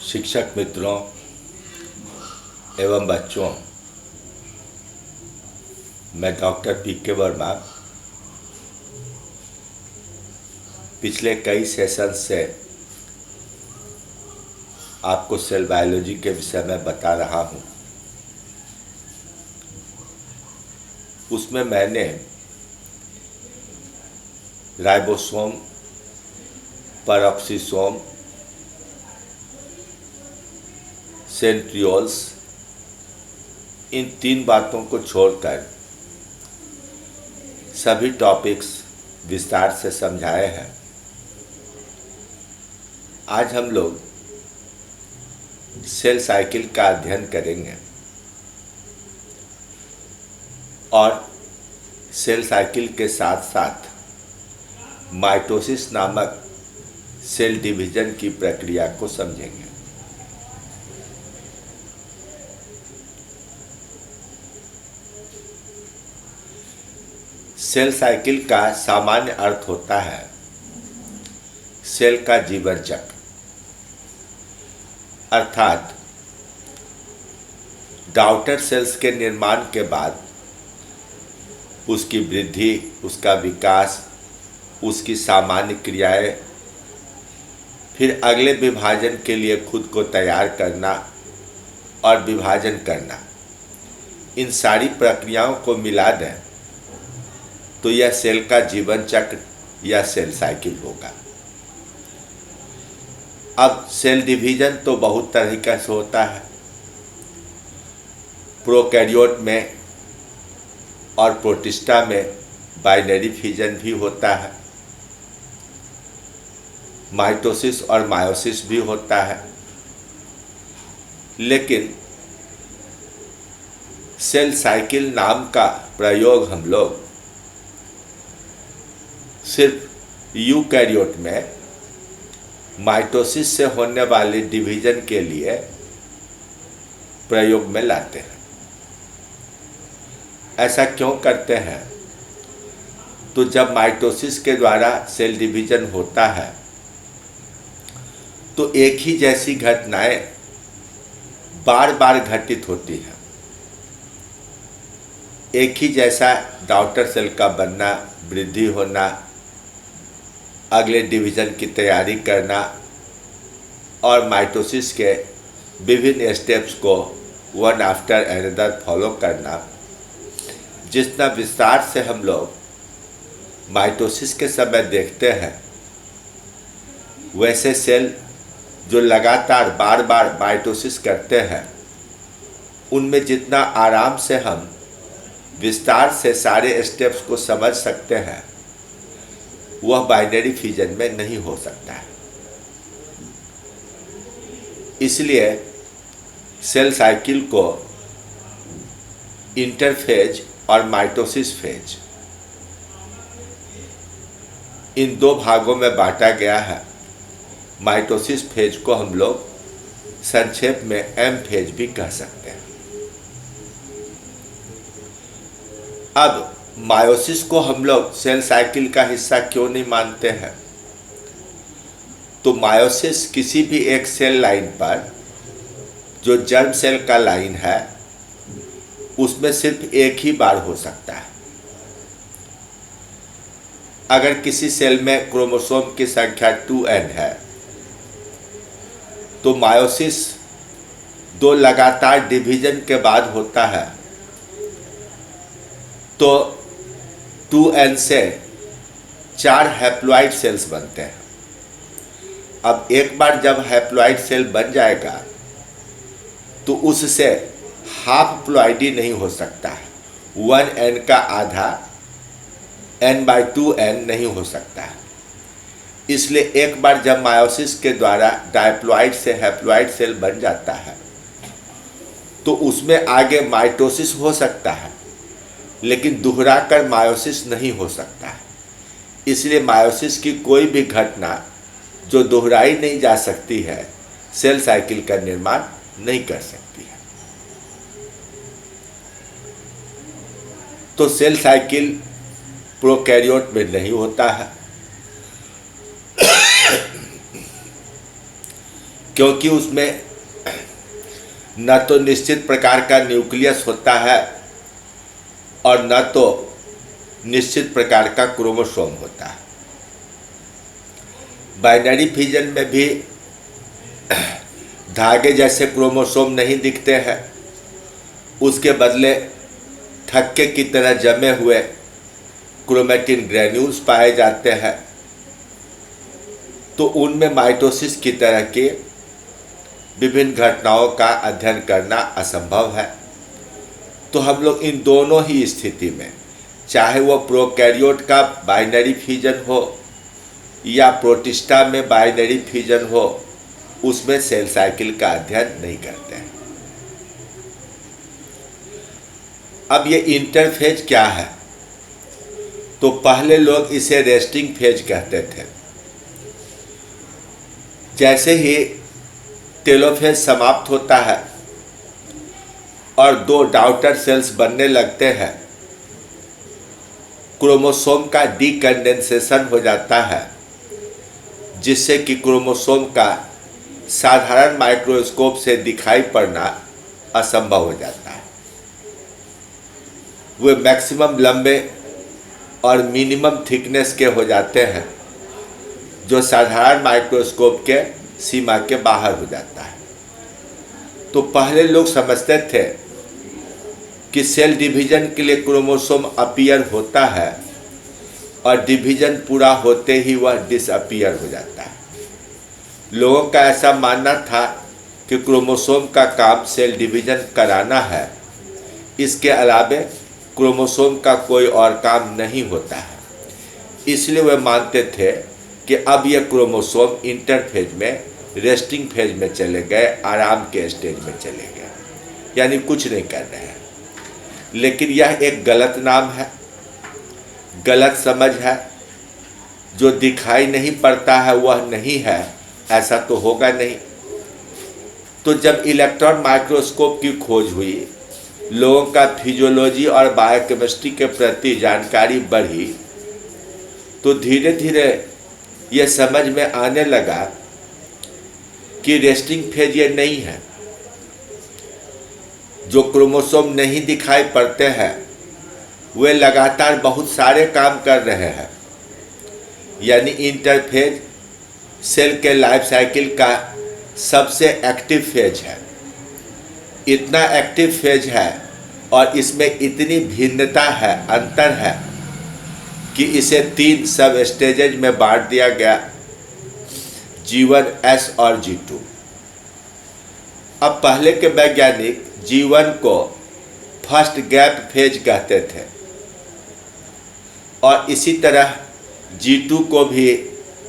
शिक्षक मित्रों एवं बच्चों, मैं डॉक्टर पी.के. वर्मा पिछले कई सेशन से आपको सेल बायोलॉजी के विषय में बता रहा हूँ। उसमें मैंने राइबोसोम, पेरोक्सिसोम, सेंट्रियोल्स, इन 3 बातों को छोड़कर सभी टॉपिक्स विस्तार से समझाए हैं। आज हम लोग सेल साइकिल का अध्ययन करेंगे और सेल साइकिल के साथ साथ माइटोसिस नामक सेल डिवीजन की प्रक्रिया को समझेंगे। सेल साइकिल का सामान्य अर्थ होता है सेल का जीवन चक्र, अर्थात डॉटर सेल्स के निर्माण के बाद उसकी वृद्धि, उसका विकास, उसकी सामान्य क्रियाएं, फिर अगले विभाजन के लिए खुद को तैयार करना और विभाजन करना, इन सारी प्रक्रियाओं को मिला दें तो यह सेल का जीवन चक्र या सेल साइकिल होगा। अब सेल डिवीजन तो बहुत तरीके से होता है। प्रोकैरियोट में और प्रोटिस्टा में बाइनरी फिजन भी होता है, माइटोसिस और मायोसिस भी होता है। लेकिन सेल साइकिल नाम का प्रयोग हम लोग सिर्फ यूकैरियोट में माइटोसिस से होने वाले डिवीजन के लिए प्रयोग में लाते हैं। ऐसा क्यों करते हैं? तो जब माइटोसिस के द्वारा सेल डिवीजन होता है तो एक ही जैसी घटनाएं बार बार घटित होती हैं। एक ही जैसा डॉटर सेल का बनना, वृद्धि होना, अगले डिवीजन की तैयारी करना और माइटोसिस के विभिन्न स्टेप्स को वन आफ्टर अनदर फॉलो करना, जितना विस्तार से हम लोग माइटोसिस के समय देखते हैं, वैसे सेल जो लगातार बार बार माइटोसिस करते हैं, उनमें जितना आराम से हम विस्तार से सारे स्टेप्स को समझ सकते हैं, वह बाइनरी फिजन में नहीं हो सकता है। इसलिए सेल साइकिल को इंटरफेज और माइटोसिस फेज, इन 2 भागों में बांटा गया है। माइटोसिस फेज को हम लोग संक्षेप में एम फेज भी कह सकते हैं। अब मायोसिस को हम लोग सेल साइकिल का हिस्सा क्यों नहीं मानते हैं? तो मायोसिस किसी भी एक सेल लाइन पर, जो जर्म सेल का लाइन है, उसमें सिर्फ एक ही बार हो सकता है। अगर किसी सेल में क्रोमोसोम की संख्या 2n है तो मायोसिस 2 लगातार डिवीजन के बाद होता है, तो 2n से 4 हैप्लॉइड सेल्स बनते हैं। अब एक बार जब हैप्लॉइड सेल बन जाएगा तो उससे हाफ प्लॉइडी नहीं हो सकता है। 1n का आधा n/2n नहीं हो सकता है। इसलिए एक बार जब मायोसिस के द्वारा डायप्लॉइड से हैप्लॉइड सेल बन जाता है तो उसमें आगे माइटोसिस हो सकता है, लेकिन दोहराकर मायोसिस नहीं हो सकता है। इसलिए मायोसिस की कोई भी घटना जो दोहराई नहीं जा सकती है, सेल साइकिल का निर्माण नहीं कर सकती है। तो सेल साइकिल प्रोकैरियोट में नहीं होता है, क्योंकि उसमें न तो निश्चित प्रकार का न्यूक्लियस होता है और न तो निश्चित प्रकार का क्रोमोसोम होता है। बाइनरी फिजन में भी धागे जैसे क्रोमोसोम नहीं दिखते हैं, उसके बदले थक्के की तरह जमे हुए क्रोमेटिन ग्रेन्यूल्स पाए जाते हैं। तो उनमें माइटोसिस की तरह के विभिन्न घटनाओं का अध्ययन करना असंभव है। तो हम लोग इन दोनों ही स्थिति में, चाहे वो प्रोकैरियोट का बाइनरी फिजन हो या प्रोटिस्टा में बाइनरी फिजन हो, उसमें सेल साइकिल का अध्ययन नहीं करते हैं। अब ये इंटरफेज क्या है? तो पहले लोग इसे रेस्टिंग फेज कहते थे। जैसे ही टेलोफेज समाप्त होता है और दो डॉटर सेल्स बनने लगते हैं, क्रोमोसोम का डीकंडेंसेशन हो जाता है, जिससे कि क्रोमोसोम का साधारण माइक्रोस्कोप से दिखाई पड़ना असंभव हो जाता है। वे मैक्सिमम लंबे और मिनिमम थिकनेस के हो जाते हैं, जो साधारण माइक्रोस्कोप के सीमा के बाहर हो जाता है। तो पहले लोग समझते थे कि सेल डिवीजन के लिए क्रोमोसोम अपीयर होता है और डिवीजन पूरा होते ही वह डिसअपीयर हो जाता है। लोगों का ऐसा मानना था कि क्रोमोसोम का काम सेल डिवीजन कराना है, इसके अलावे क्रोमोसोम का कोई और काम नहीं होता है। इसलिए वे मानते थे कि अब यह क्रोमोसोम इंटरफेज में, रेस्टिंग फेज में चले गए, आराम के स्टेज में चले गए, यानी कुछ नहीं कर रहे हैं। लेकिन यह एक गलत नाम है, गलत समझ है। जो दिखाई नहीं पड़ता है वह नहीं है, ऐसा तो होगा नहीं। तो जब इलेक्ट्रॉन माइक्रोस्कोप की खोज हुई, लोगों का फिजियोलॉजी और बायोकेमिस्ट्री के प्रति जानकारी बढ़ी, तो धीरे धीरे यह समझ में आने लगा कि रेस्टिंग फेज ये नहीं है। जो क्रोमोसोम नहीं दिखाई पड़ते हैं वे लगातार बहुत सारे काम कर रहे हैं, यानी इंटरफेज सेल के लाइफ साइकिल का सबसे एक्टिव फेज है। इतना एक्टिव फेज है और इसमें इतनी भिन्नता है, अंतर है, कि इसे 3 सब स्टेजेज में बांट दिया गया, G1, S और G2। अब पहले के वैज्ञानिक G1 को फर्स्ट गैप फेज कहते थे और इसी तरह G2 को भी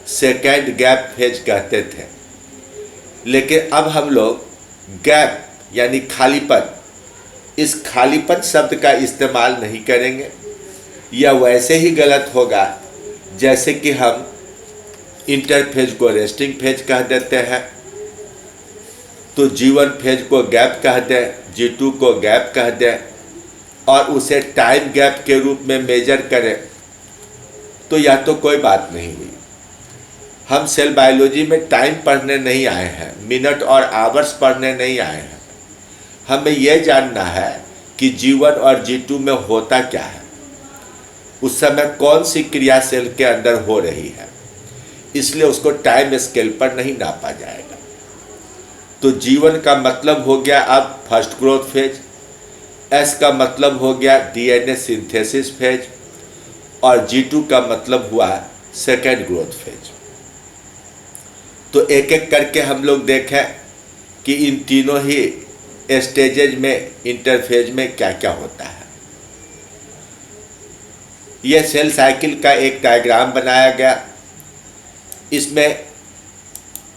सेकेंड गैप फेज कहते थे। लेकिन अब हम लोग गैप यानी खालीपन, इस खालीपन शब्द का इस्तेमाल नहीं करेंगे। यह वैसे ही गलत होगा जैसे कि हम इंटरफेज को रेस्टिंग फेज कह देते हैं। तो G1 फेज को गैप कह दें, G2 को गैप कह दें और उसे टाइम गैप के रूप में मेजर करें, तो यह तो कोई बात नहीं हुई। हम सेल बायोलॉजी में टाइम पढ़ने नहीं आए हैं, मिनट और आवर्स पढ़ने नहीं आए हैं। हमें यह जानना है कि G1 और G2 में होता क्या है, उस समय कौन सी क्रिया सेल के अंदर हो रही है। इसलिए उसको टाइम स्केल पर नहीं नापा जाएगा। तो G1 का मतलब हो गया अब फर्स्ट ग्रोथ फेज, S का मतलब हो गया DNA सिंथेसिस फेज और G2 का मतलब हुआ सेकेंड ग्रोथ फेज। तो एक एक करके हम लोग देखें कि इन तीनों ही स्टेजेज में, इंटरफेज में क्या क्या होता है। यह सेल साइकिल का एक डायग्राम बनाया गया। इसमें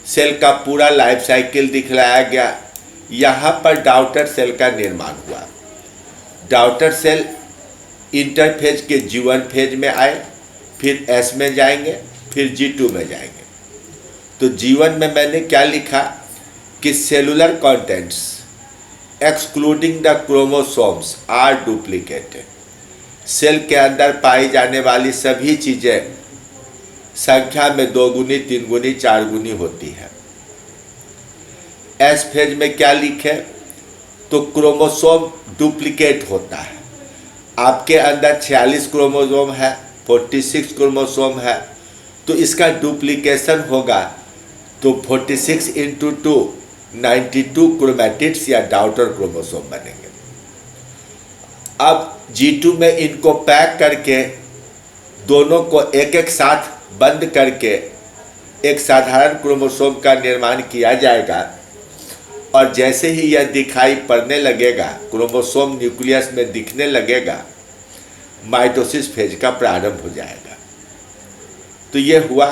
सेल का पूरा लाइफ साइकिल दिखलाया गया। यहाँ पर डॉटर सेल का निर्माण हुआ। डॉटर सेल इंटरफेज के G1 फेज में आए, फिर S में जाएंगे, फिर G2 में जाएंगे। तो G1 में मैंने क्या लिखा कि cellular contents excluding the chromosomes are duplicated. Cell के अंदर पाई जाने वाली सभी एस फेज में क्या लिखे, तो क्रोमोसोम डुप्लीकेट होता है। आपके अंदर 46 क्रोमोसोम है, 46 क्रोमोसोम है, तो इसका डुप्लीकेशन होगा तो 46 इंटू 2 92 क्रोमैटिड्स या डॉटर क्रोमोसोम बनेंगे। अब G2 में इनको पैक करके दोनों को एक एक साथ बंद करके एक साधारण क्रोमोसोम का निर्माण किया जाएगा और जैसे ही यह दिखाई पड़ने लगेगा, क्रोमोसोम न्यूक्लियस में दिखने लगेगा, माइटोसिस फेज का प्रारंभ हो जाएगा। तो ये हुआ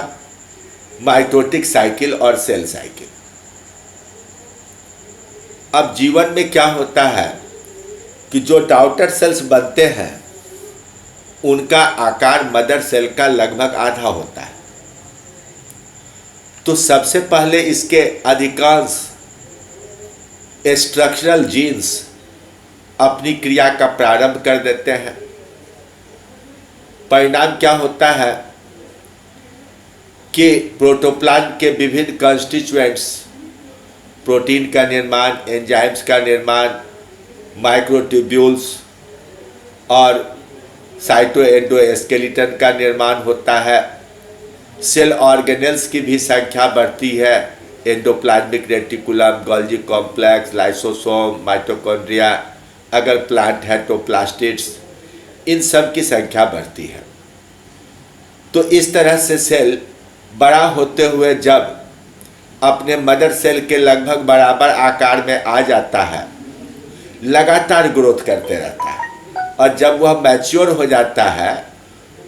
माइटोटिक साइकिल और सेल साइकिल। अब जीवन में क्या होता है कि जो डॉटर सेल्स बनते हैं उनका आकार मदर सेल का लगभग आधा होता है। तो सबसे पहले इसके अधिकांश स्ट्रक्चरल जीन्स अपनी क्रिया का प्रारंभ कर देते हैं। परिणाम क्या होता है कि प्रोटोप्लाज्म के विभिन्न कंस्टिट्यूएंट्स, प्रोटीन का निर्माण, एंजाइम्स का निर्माण, माइक्रोट्यूब्यूल्स और साइटोएंडोस्केलेटन का निर्माण होता है। सेल ऑर्गेनेल्स की भी संख्या बढ़ती है, endoplasmic reticulum, Golgi complex, lysosome, mitochondria, अगर प्लांट है तो प्लास्टिड्स, इन सब की संख्या बढ़ती है। तो इस तरह से सेल बड़ा होते हुए जब अपने मदर सेल के लगभग बराबर आकार में आ जाता है, लगातार ग्रोथ करते रहता है और जब वह मैच्योर हो जाता है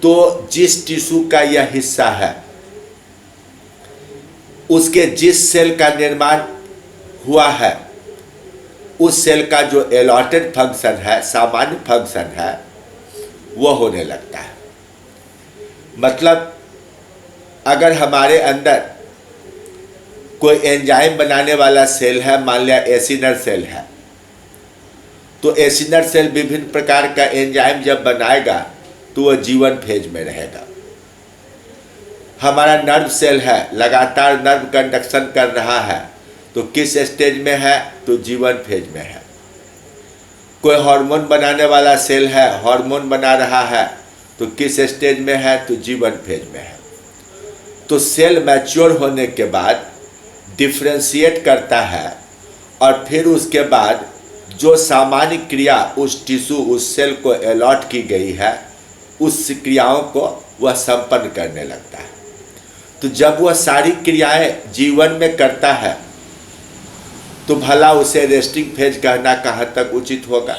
तो जिस टिश्यू का यह हिस्सा है उसके जिस सेल का निर्माण हुआ है उस सेल का जो अलॉटेड फंक्शन है, सामान्य फंक्शन है, वो होने लगता है। मतलब अगर हमारे अंदर कोई एंजाइम बनाने वाला सेल है, मान लिया एसिनर सेल है, तो एसिनर सेल विभिन्न प्रकार का एंजाइम जब बनाएगा तो वह जीवन फेज में रहेगा। हमारा नर्व सेल है, लगातार नर्व कंडक्शन कर रहा है, तो किस स्टेज में है, तो जीवन फेज में है। कोई हार्मोन बनाने वाला सेल है, हार्मोन बना रहा है, तो किस स्टेज में है, तो जीवन फेज में है। तो सेल मैच्योर होने के बाद डिफ्रेंशिएट करता है और फिर उसके बाद जो सामान्य क्रिया उस टिश्यू, उस सेल को अलॉट की गई है, उस क्रियाओं को वह संपन्न करने लगता है। तो जब वह सारी क्रियाएं जीवन में करता है तो भला उसे रेस्टिंग फेज कहना कहाँ तक उचित होगा।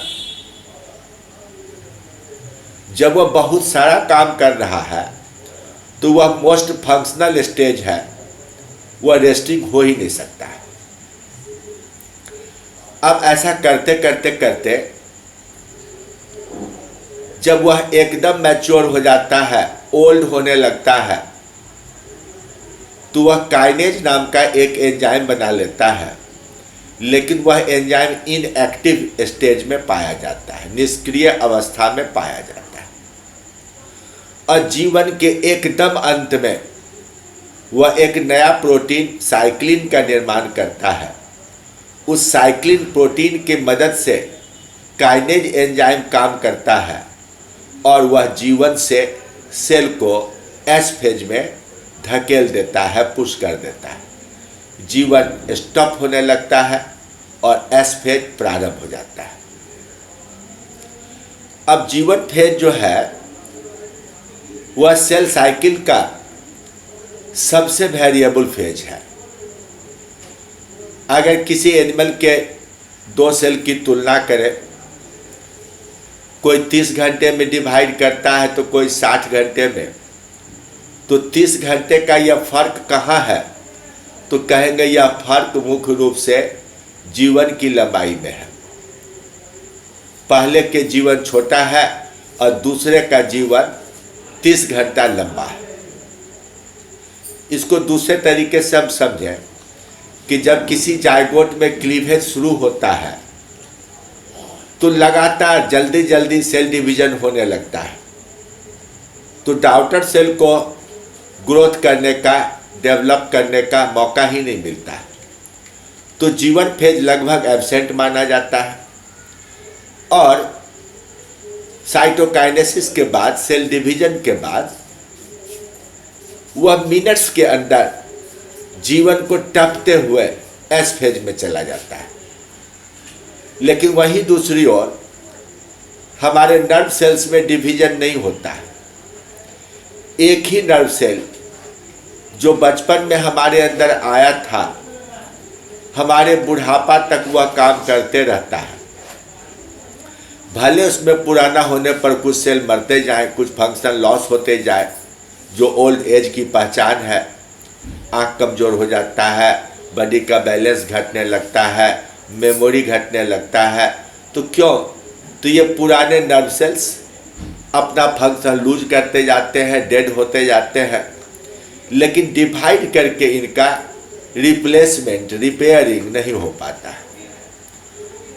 जब वह बहुत सारा काम कर रहा है तो वह मोस्ट फंक्शनल स्टेज है, वह रेस्टिंग हो ही नहीं सकता है। अब ऐसा करते करते करते जब वह एकदम मैच्योर हो जाता है, ओल्ड होने लगता है, तो वह काइनेज नाम का एक एंजाइम बना लेता है, लेकिन वह एंजाइम इनएक्टिव स्टेज में पाया जाता है, निष्क्रिय अवस्था में पाया जाता है। और जीवन के एकदम अंत में वह एक नया प्रोटीन साइक्लिन का निर्माण करता है। उस साइक्लिन प्रोटीन की मदद से काइनेज एंजाइम काम करता है और वह जीवन से सेल को एस फेज में धकेल देता है, पुश कर देता है। जीवन स्टॉप होने लगता है और एस फेज प्रारंभ हो जाता है। अब जीवन फेज जो है वह सेल साइकिल का सबसे वेरिएबल फेज है। अगर किसी एनिमल के दो सेल की तुलना करें, कोई 30 घंटे में डिवाइड करता है तो कोई 60 घंटे में, तो 30 घंटे का यह फर्क कहाँ है, तो कहेंगे यह फर्क मुख्य रूप से जीवन की लंबाई में है। पहले के जीवन छोटा है और दूसरे का जीवन 30 घंटा लंबा है। इसको दूसरे तरीके से हम समझें कि जब किसी जायगोट में क्लीवेज शुरू होता है तो लगातार जल्दी जल्दी सेल डिवीजन होने लगता है, तो डॉटर सेल को ग्रोथ करने का, डेवलप करने का मौका ही नहीं मिलता है। तो जीवन फेज लगभग एब्सेंट माना जाता है। और साइटोकाइनेसिस के बाद, सेल डिवीजन के बाद वह मिनट्स के अंदर जीवन को टपते हुए एस फेज में चला जाता है। लेकिन वहीं दूसरी ओर हमारे नर्व सेल्स में डिवीजन नहीं होता है। एक ही नर्व सेल जो बचपन में हमारे अंदर आया था, हमारे बुढ़ापा तक वह काम करते रहता है। भले उसमें पुराना होने पर कुछ सेल मरते जाएं, कुछ फंक्शन लॉस होते जाए, जो ओल्ड एज की पहचान है। आँख कमज़ोर हो जाता है, बॉडी का बैलेंस घटने लगता है, मेमोरी घटने लगता है। तो क्यों? तो ये पुराने नर्व सेल्स अपना फंक्शन लूज करते जाते हैं, डेड होते जाते हैं, लेकिन डिवाइड करके इनका रिप्लेसमेंट, रिपेयरिंग नहीं हो पाता है।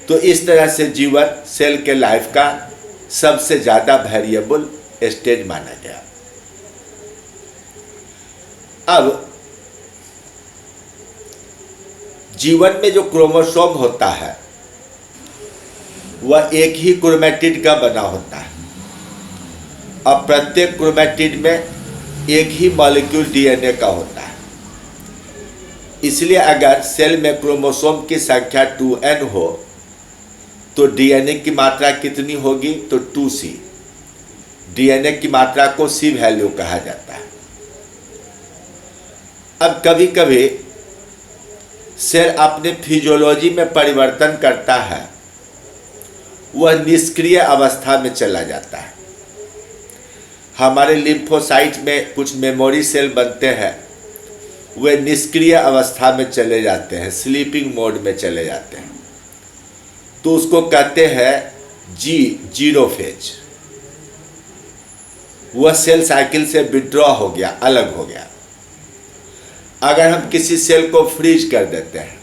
तो इस तरह से जीवन सेल के लाइफ का सबसे ज़्यादा वेरिएबल स्टेज माना गया। अब जीवन में जो क्रोमोसोम होता है वह एक ही क्रोमैटिड का बना होता है। अब प्रत्येक क्रोमैटिड में एक ही मॉलिक्यूल डीएनए का होता है। इसलिए अगर सेल में क्रोमोसोम की संख्या 2n हो तो डीएनए की मात्रा कितनी होगी? तो 2c। डीएनए की मात्रा को सी वैल्यू कहा जाता है। अब कभी कभी सेल अपने फिजियोलॉजी में परिवर्तन करता है, वह निष्क्रिय अवस्था में चला जाता है। हमारे लिम्फोसाइट में कुछ मेमोरी सेल बनते हैं, वे निष्क्रिय अवस्था में चले जाते हैं, स्लीपिंग मोड में चले जाते हैं। तो उसको कहते हैं जीरो फेज। वह सेल साइकिल से विड्रॉ हो गया, अलग हो गया। अगर हम किसी सेल को फ्रीज कर देते हैं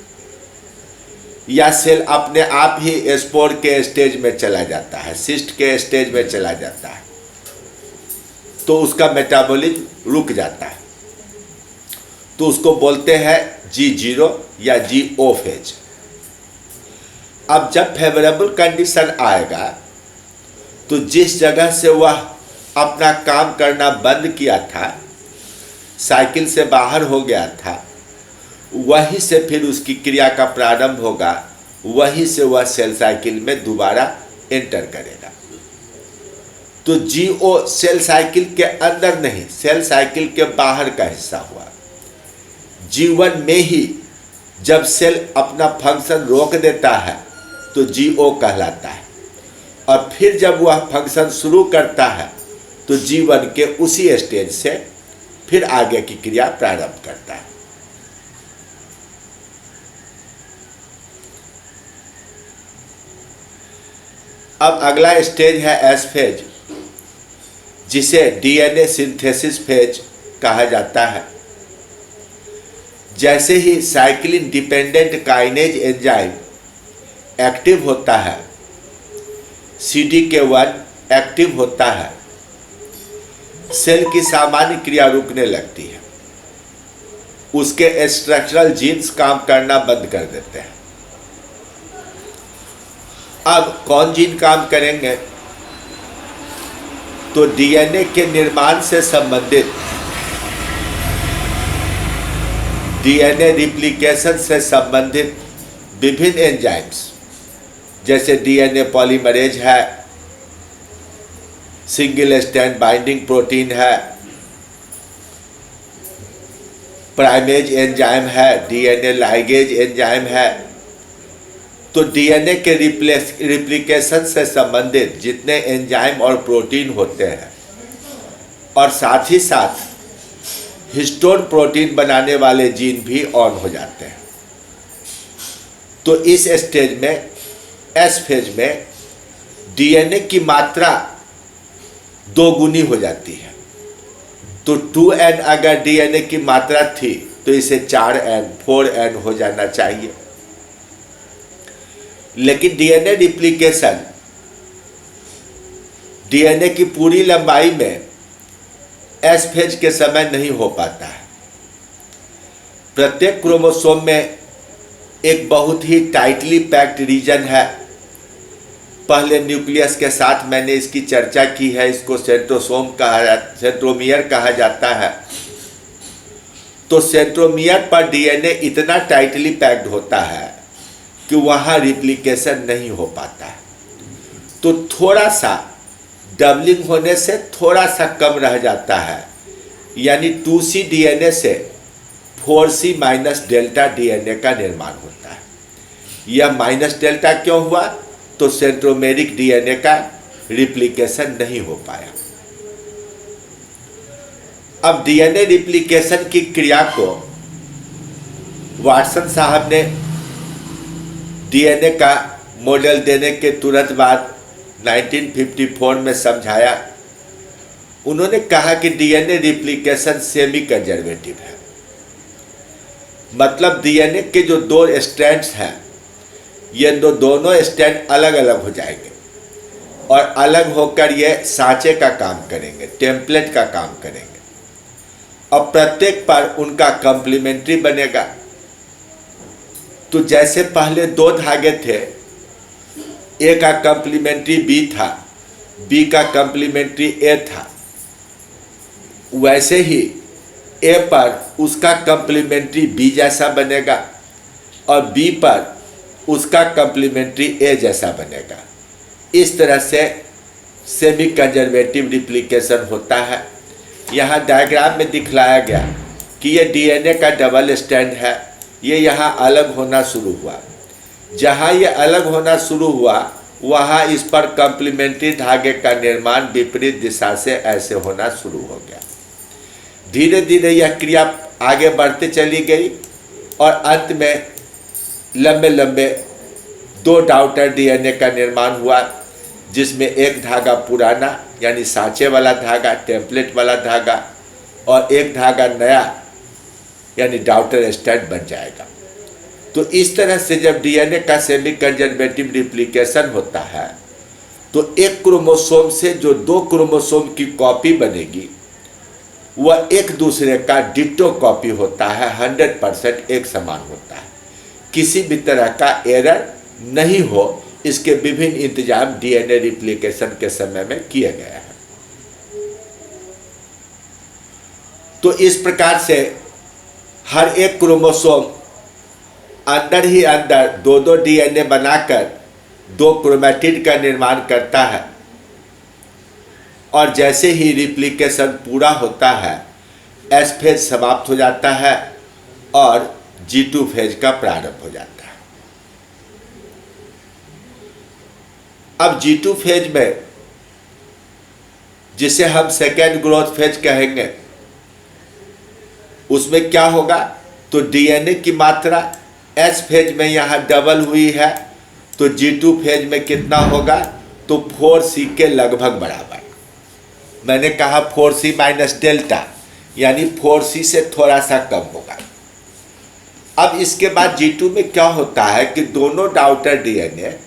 या सेल अपने आप ही स्पोर के स्टेज में चला जाता है, सिस्ट के स्टेज में चला जाता है, तो उसका मेटाबॉलिज्म रुक जाता है। तो उसको बोलते हैं G0 या GO फेज। अब जब फेवरेबल कंडीशन आएगा तो जिस जगह से वह अपना काम करना बंद किया था, साइकिल से बाहर हो गया था, वहीं से फिर उसकी क्रिया का प्रारंभ होगा, वहीं से वह सेल साइकिल में दोबारा एंटर करेगा। तो जीओ सेल साइकिल के अंदर नहीं, सेल साइकिल के बाहर का हिस्सा हुआ। जीवन में ही जब सेल अपना फंक्शन रोक देता है तो जीओ कहलाता है, और फिर जब वह फंक्शन शुरू करता है तो जीवन के उसी स्टेज से फिर आगे की क्रिया प्रारंभ करता है। अब अगला स्टेज है एस फेज, जिसे डीएनए सिंथेसिस फेज कहा जाता है। जैसे ही cyclin dependent kinase enzyme active होता है, CDK1 एक्टिव होता है, सेल की सामान्य क्रिया रुकने लगती है, उसके स्ट्रक्चरल जीन्स काम करना बंद कर देते हैं। अब कौन जीन काम करेंगे? तो डीएनए के निर्माण से संबंधित, डीएनए रिप्लिकेशन से संबंधित विभिन्न एंजाइम्स, जैसे डीएनए पॉलीमरेज है, सिंगल स्ट्रैंड बाइंडिंग प्रोटीन है, प्राइमेज एंजाइम है, डीएनए लाइगेज एंजाइम है। तो डीएनए के रिप्लिकेशन से संबंधित जितने एंजाइम और प्रोटीन होते हैं, और साथ ही साथ हिस्टोन प्रोटीन बनाने वाले जीन भी ऑन हो जाते हैं। तो इस स्टेज में, एस फेज में, डीएनए की मात्रा दोगुनी हो जाती है। तो 2n अगर डीएनए की मात्रा थी तो इसे 4n 4n हो जाना चाहिए। लेकिन डीएनए रिप्लिकेशन डीएनए की पूरी लंबाई में एस फेज के समय नहीं हो पाता है। प्रत्येक क्रोमोसोम में एक बहुत ही टाइटली पैक्ड रीजन है। पहले न्यूक्लियस के साथ मैंने इसकी चर्चा की है, इसको सेंट्रोमियर कहा जाता है। तो सेंट्रोमियर पर डीएनए इतना टाइटली पैक्ड होता है कि वहाँ रिप्लिकेशन नहीं हो पाता है। तो थोड़ा सा डबलिंग होने से थोड़ा सा कम रह जाता है, यानी 2C डीएनए से 4C माइनस डेल्टा डीएनए का निर्माण होता है। यह माइनस डेल्टा क्यों हुआ? तो सेंट्रोमेरिक डीएनए का रिप्लिकेशन नहीं हो पाया। अब डीएनए रिप्लिकेशन की क्रिया को वाटसन साहब ने डीएनए का मॉडल देने के तुरंत बाद 1954 में समझाया। उन्होंने कहा कि डीएनए रिप्लिकेशन सेमी कंजर्वेटिव है, मतलब डीएनए के जो 2 स्ट्रैंड्स हैं, ये दोनों स्ट्रैंड अलग अलग हो जाएंगे और अलग होकर ये सांचे का काम करेंगे, टेम्पलेट का काम करेंगे। और प्रत्येक पर उनका कॉम्प्लीमेंट्री बनेगा। तो जैसे पहले 2 धागे थे, ए का कॉम्प्लीमेंट्री बी था, बी का कॉम्प्लीमेंट्री ए था, वैसे ही ए पर उसका कॉम्प्लीमेंट्री बी जैसा बनेगा और बी पर उसका कॉम्प्लीमेंट्री ए जैसा बनेगा। इस तरह से सेमी कंजर्वेटिव रिप्लिकेशन होता है। यहाँ डायग्राम में दिखलाया गया कि ये डीएनए का डबल स्ट्रैंड है, ये यहाँ अलग होना शुरू हुआ। जहाँ ये अलग होना शुरू हुआ वहाँ इस पर कॉम्प्लीमेंट्री धागे का निर्माण विपरीत दिशा से ऐसे होना शुरू हो गया। धीरे धीरे यह क्रिया आगे बढ़ते चली गई और अंत में लंबे लंबे 2 डॉटर डीएनए का निर्माण हुआ, जिसमें एक धागा पुराना यानी सांचे वाला धागा, टेम्पलेट वाला धागा, और एक धागा नया यानी डॉटर स्ट्रैंड बन जाएगा। तो इस तरह से जब डीएनए का सेमी कंजर्वेटिव रिप्लिकेशन होता है तो एक क्रोमोसोम से जो 2 क्रोमोसोम की कॉपी बनेगी वह एक दूसरे का डिट्टो कॉपी होता है, 100% एक समान होता है, किसी भी तरह का एरर नहीं हो, इसके विभिन्न इंतजाम डीएनए रिप्लिकेशन के समय में किए गए हैं। तो इस प्रकार से हर एक क्रोमोसोम अंदर ही अंदर 2 डीएनए बनाकर 2 क्रोमैटिड का निर्माण करता है और जैसे ही रिप्लिकेशन पूरा होता है एस फेज समाप्त हो जाता है और G2 फेज का प्रारंभ हो जाता है। अब G2 फेज में, जिसे हम सेकेंड ग्रोथ फेज कहेंगे, उसमें क्या होगा? तो डीएनए की मात्रा एस फेज में यहाँ डबल हुई है, तो G2 फेज में कितना होगा? तो 4C के लगभग बराबर। मैंने कहा 4C माइनस डेल्टा, यानी 4C से थोड़ा सा कम होगा। अब इसके बाद G2 में क्या होता है कि दोनों डॉटर डीएनए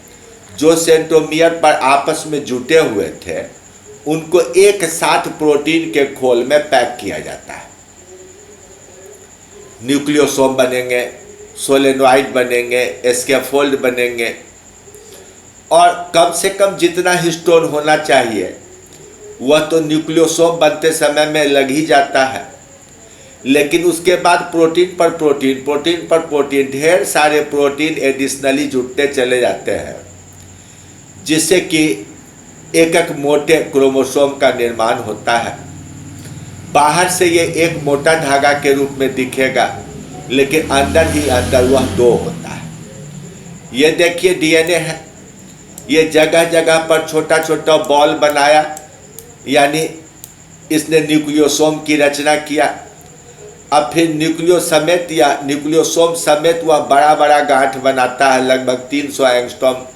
जो सेंट्रोमियर पर आपस में जुटे हुए थे उनको एक साथ प्रोटीन के खोल में पैक किया जाता है। न्यूक्लियोसोम बनेंगे, सोलेनॉइड बनेंगे, स्कैफोल्ड बनेंगे और कम से कम जितना हिस्टोन होना चाहिए वह तो न्यूक्लियोसोम बनते समय में लग ही जाता है, लेकिन उसके बाद प्रोटीन पर प्रोटीन, प्रोटीन पर प्रोटीन, ढेर सारे प्रोटीन एडिशनली जुटते चले जाते हैं, जिससे कि एक एक मोटे क्रोमोसोम का निर्माण होता है। बाहर से ये एक मोटा धागा के रूप में दिखेगा, लेकिन अंदर ही अंदर वह 2 होता है। ये देखिए डीएनए है, ये जगह जगह पर छोटा छोटा बॉल बनाया, यानी इसने न्यूक्लियोसोम की रचना किया। अब फिर न्यूक्लियोसोम समेत वह बड़ा बड़ा गांठ बनाता है, लगभग 300 एंगस्ट्रॉम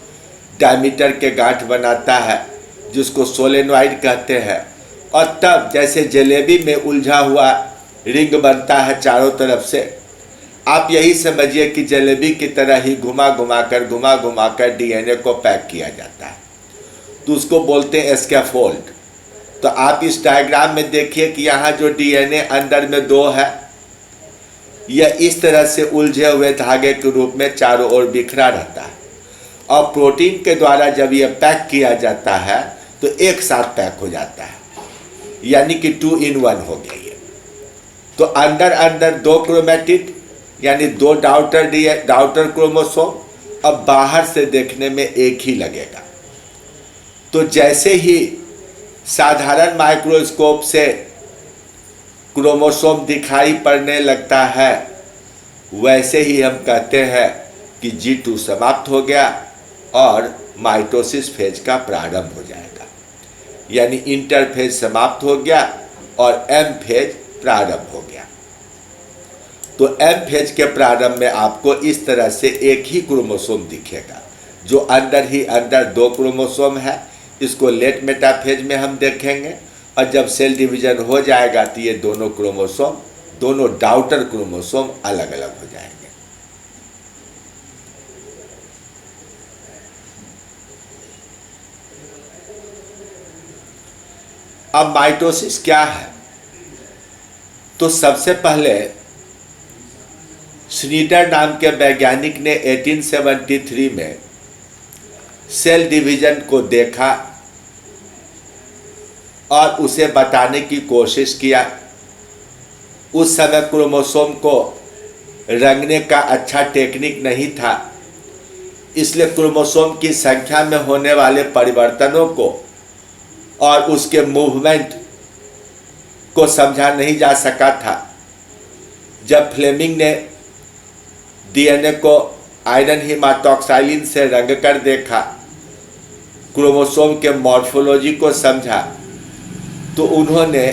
डायमीटर के गांठ बनाता है, जिसको सोलेनॉइड कहते हैं। और तब जैसे जलेबी में उलझा हुआ रिंग बनता है चारों तरफ से, आप यही समझिए कि जलेबी की तरह ही घुमा घुमा कर डीएनए को पैक किया जाता है, तो उसको बोलते हैं स्कैफोल्ड। तो आप इस डायग्राम में देखिए कि यहाँ जो डीएनए अंदर में 2 है, यह इस तरह से उलझे हुए धागे के रूप में चारों ओर बिखरा रहता है और प्रोटीन के द्वारा जब यह पैक किया जाता है तो एक साथ पैक हो जाता है, यानी कि 2 in 1 हो गया ये। तो अंदर अंदर 2 क्रोमेटिड यानी 2 डाउटर क्रोमोसोम, अब बाहर से देखने में एक ही लगेगा। तो जैसे ही साधारण माइक्रोस्कोप से क्रोमोसोम दिखाई पड़ने लगता है, वैसे ही हम कहते हैं कि G2 समाप्त हो गया और माइटोसिस फेज का प्रारंभ हो जाएगा, यानी इंटरफेज समाप्त हो गया और एम फेज प्रारंभ हो गया। तो एम फेज के प्रारंभ में आपको इस तरह से एक ही क्रोमोसोम दिखेगा, जो अंदर ही अंदर 2 क्रोमोसोम है। इसको लेट मेटाफेज में हम देखेंगे, और जब सेल डिवीजन हो जाएगा तो ये दोनों क्रोमोसोम, दोनों डाउटर क्रोमोसोम अलग अलग हो जाएंगे। अब माइटोसिस क्या है? तो सबसे पहले श्नीडर नाम के वैज्ञानिक ने 1873 में सेल डिवीजन को देखा और उसे बताने की कोशिश किया। उस समय क्रोमोसोम को रंगने का अच्छा टेक्निक नहीं था, इसलिए क्रोमोसोम की संख्या में होने वाले परिवर्तनों को और उसके मूवमेंट को समझा नहीं जा सका था। जब फ्लेमिंग ने डीएनए को आयरन हीमाटॉक्साइलिन से रंग कर देखा, क्रोमोसोम के मॉर्फोलॉजी को समझा, तो उन्होंने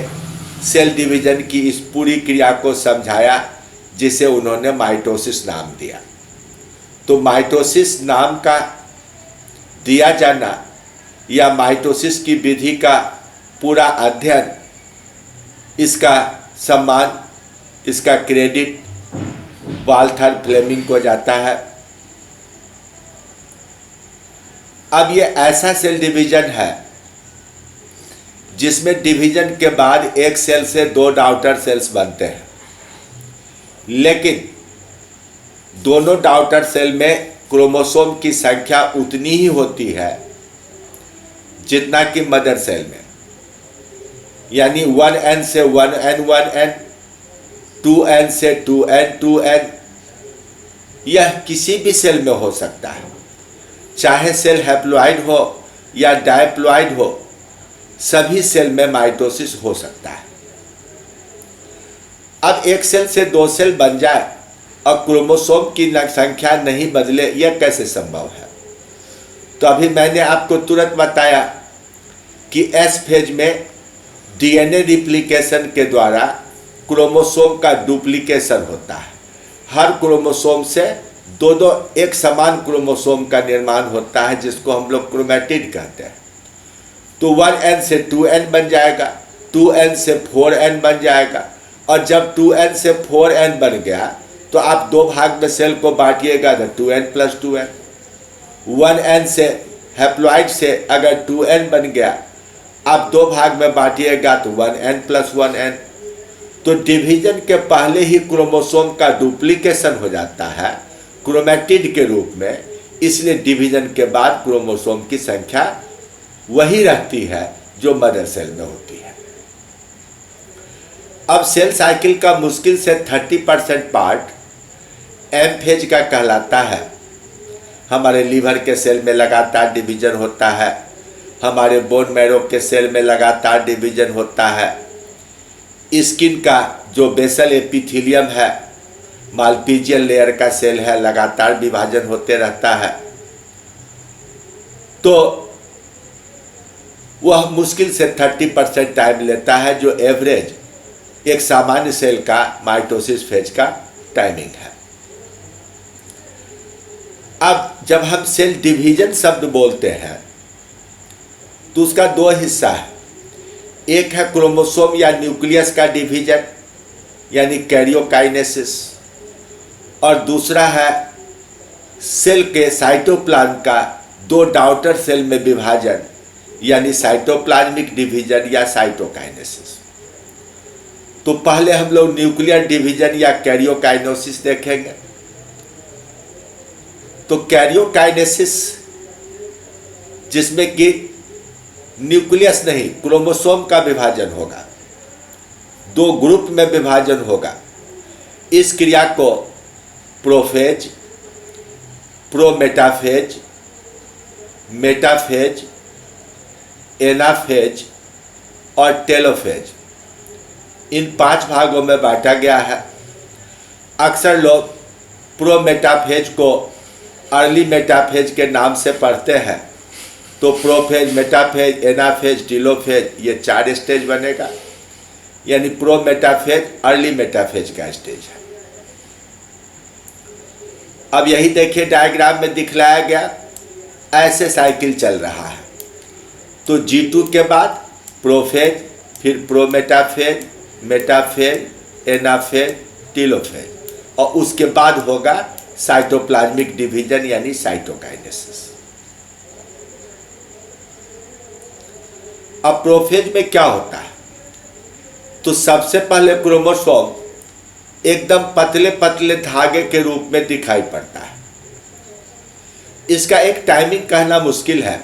सेल डिवीजन की इस पूरी क्रिया को समझाया, जिसे उन्होंने माइटोसिस नाम दिया। तो माइटोसिस नाम का दिया जाना या माइटोसिस की विधि का पूरा अध्ययन, इसका सम्मान, इसका क्रेडिट वाल्थर फ्लेमिंग को जाता है। अब ये ऐसा सेल डिवीजन है जिसमें डिवीजन के बाद एक सेल से 2 डाउटर सेल्स बनते हैं, लेकिन दोनों डाउटर सेल में क्रोमोसोम की संख्या उतनी ही होती है जितना कि मदर सेल में, यानी 1n से 1n 1n, 2n से 2n 2n। यह किसी भी सेल में हो सकता है, चाहे सेल हैप्लॉइड हो या डायप्लॉइड हो, सभी सेल में माइटोसिस हो सकता है। अब एक सेल से 2 सेल बन जाए और क्रोमोसोम की संख्या नहीं बदले, यह कैसे संभव है? तो अभी मैंने आपको तुरंत बताया कि एस फेज में डीएनए रिप्लिकेशन के द्वारा क्रोमोसोम का डुप्लीकेशन होता है। हर क्रोमोसोम से 2 एक समान क्रोमोसोम का निर्माण होता है, जिसको हम लोग क्रोमेटिड कहते हैं। तो 1n से 2n बन जाएगा, 2n से 4n बन जाएगा, और जब 2n से 4n बन गया तो आप 2 भाग में सेल को बांटिएगा तो 2n + 2n। 1n से हैप्लॉइड से अगर 2n बन गया, आप 2 भाग में बांटिएगा तो 1n + 1n। तो डिवीजन के पहले ही क्रोमोसोम का डुप्लीकेशन हो जाता है क्रोमेटिड के रूप में, इसलिए डिवीजन के बाद क्रोमोसोम की संख्या वही रहती है जो मदर सेल में होती है। अब सेल साइकिल का मुश्किल से 30% पार्ट एम फेज का कहलाता है। हमारे लीवर के सेल में लगातार डिवीजन होता है, हमारे बोन मैरो के सेल में लगातार डिवीजन होता है, स्किन का जो बेसल एपिथेलियम है, मालपीजियल लेयर का सेल है, लगातार विभाजन होते रहता है। तो वह मुश्किल से 30% टाइम लेता है, जो एवरेज एक सामान्य सेल का माइटोसिस फेज का टाइमिंग है। अब जब हम सेल डिवीजन शब्द बोलते हैं तो उसका 2 हिस्सा है। एक है क्रोमोसोम या न्यूक्लियस का डिवीजन, यानी कैरियोकाइनेसिस, और दूसरा है सेल के साइटोप्लाज्म का 2 डाउटर सेल में विभाजन, यानी साइटोप्लाज्मिक डिवीजन या साइटोकाइनेसिस। तो पहले हम लोग न्यूक्लियर डिवीजन या कैरियोकाइनेसिस देखेंगे। तो कैरियोकाइनेसिस जिसमें कि न्यूक्लियस नहीं, क्रोमोसोम का विभाजन होगा, 2 ग्रुप में विभाजन होगा। इस क्रिया को प्रोफेज, प्रोमेटाफेज, मेटाफेज, एनाफेज और टेलोफेज, इन 5 भागों में बांटा गया है। अक्सर लोग प्रोमेटाफेज को अर्ली मेटाफेज के नाम से पढ़ते हैं। तो प्रोफेज, मेटाफेज, एनाफेज, टेलोफेज, ये 4 स्टेज बनेगा। यानी प्रोमेटाफेज अर्ली मेटाफेज का स्टेज है। अब यही देखिए डायग्राम में दिखलाया गया, ऐसे साइकिल चल रहा है। तो G2 के बाद प्रोफेज, फिर प्रोमेटाफेज, मेटाफेज, एनाफेज, टेलोफेज, और उसके बाद होगा साइटोप्लाज्मिक डिवीजन यानी साइटोकाइनेसिस। अब प्रोफेज में क्या होता है? तो सबसे पहले क्रोमोसोम एकदम पतले पतले धागे के रूप में दिखाई पड़ता है। इसका एक टाइमिंग कहना मुश्किल है,